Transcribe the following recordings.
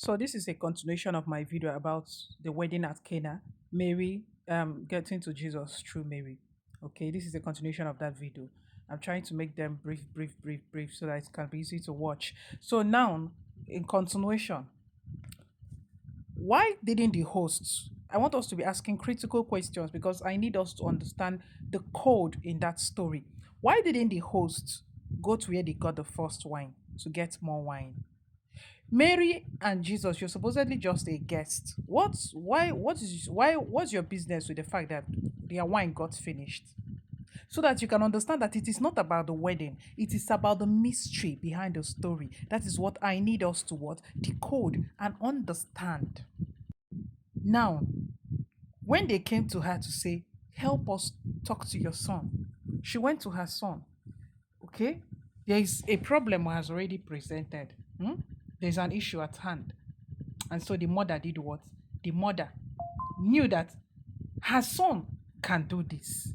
So this is a continuation of my video about the wedding at Cana, Mary getting to Jesus through Mary. Okay, this is a continuation of that video. I'm trying to make them brief so that it can be easy to watch. So now, in continuation, why didn't the hosts? I want us to be asking critical questions because I need us to understand the code in that story. Why didn't the hosts go to where they got the first wine to get more wine? Mary and Jesus, you're supposedly just a guest. What's your business with the fact that their wine got finished? So that you can understand that it is not about the wedding, it is about the mystery behind the story. That is what I need us to what? Decode and understand. Now, when they came to her to say, help us talk to your son, she went to her son. Okay? There is a problem has already presented. There's an issue at hand. And so the mother did what? The mother knew that her son can do this.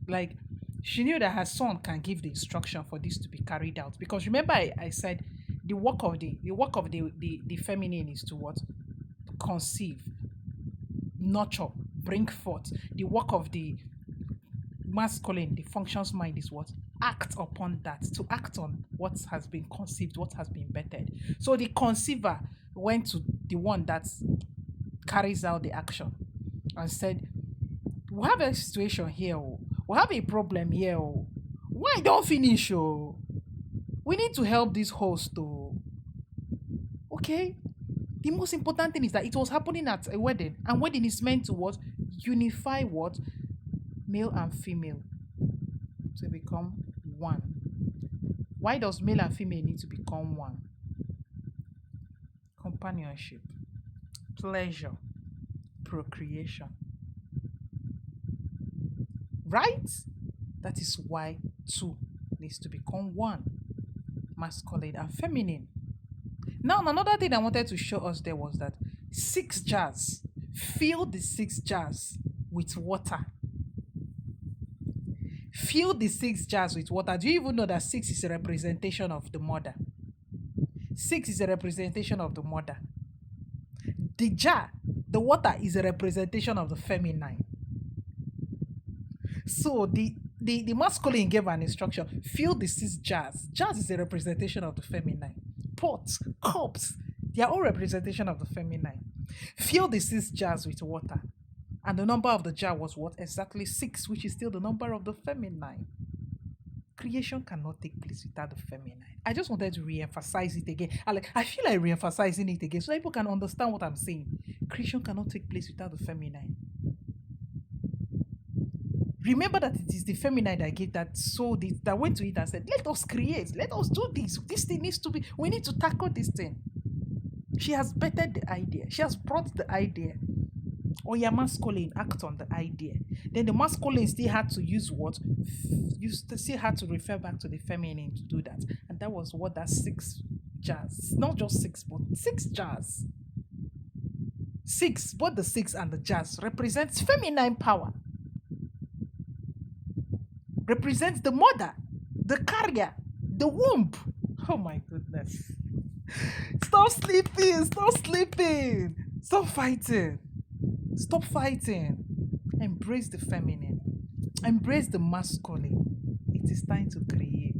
Like, she knew that her son can give the instruction for this to be carried out. Because remember, I said the feminine is to what? Conceive, nurture, bring forth. The work of the masculine, the functions mind is what? Act upon that, to act on what has been conceived, what has been bettered. So the conceiver went to the one that carries out the action and said, we have a situation here, oh. We have a problem here, oh. Why don't finish, oh? We need to help this host, oh. Okay? The most important thing is that it was happening at a wedding, and wedding is meant to what? Unify what? Male and female to become one. Why does male and female need to become one? Companionship, pleasure, procreation. Right? That is why two needs to become one, masculine and feminine. Now, another thing I wanted to show us there was that 6 jars, fill the 6 jars with water. Fill the 6 jars with water. Do you even know that 6 is a representation of the mother? 6 is a representation of the mother. The jar, the water is a representation of the feminine. So the masculine gave an instruction, fill the 6 jars. Jars is a representation of the feminine. Pots, cups, they are all representation of the feminine. Fill the 6 jars with water. And the number of the jar was what? Exactly 6, which is still the number of the feminine. Creation cannot take place without the feminine. I just wanted to re-emphasize it again. I feel like re-emphasizing it again so that people can understand what I'm saying. Creation cannot take place without the feminine. Remember that it is the feminine that gave that soul that went to it and said, let us create, let us do this. This thing needs to be, we need to tackle this thing. She has bettered the idea. She has brought the idea. Or your masculine act on the idea. Then the masculine still had to use what? You still had to refer back to the feminine to do that. And that was what that 6 jars, not just 6, but 6 jars. 6, both the 6 and the jars represents feminine power. Represents the mother, the carrier, the womb. Oh my goodness. Stop sleeping, stop sleeping. Stop fighting. Stop fighting. Embrace the feminine. Embrace the masculine. It is time to create.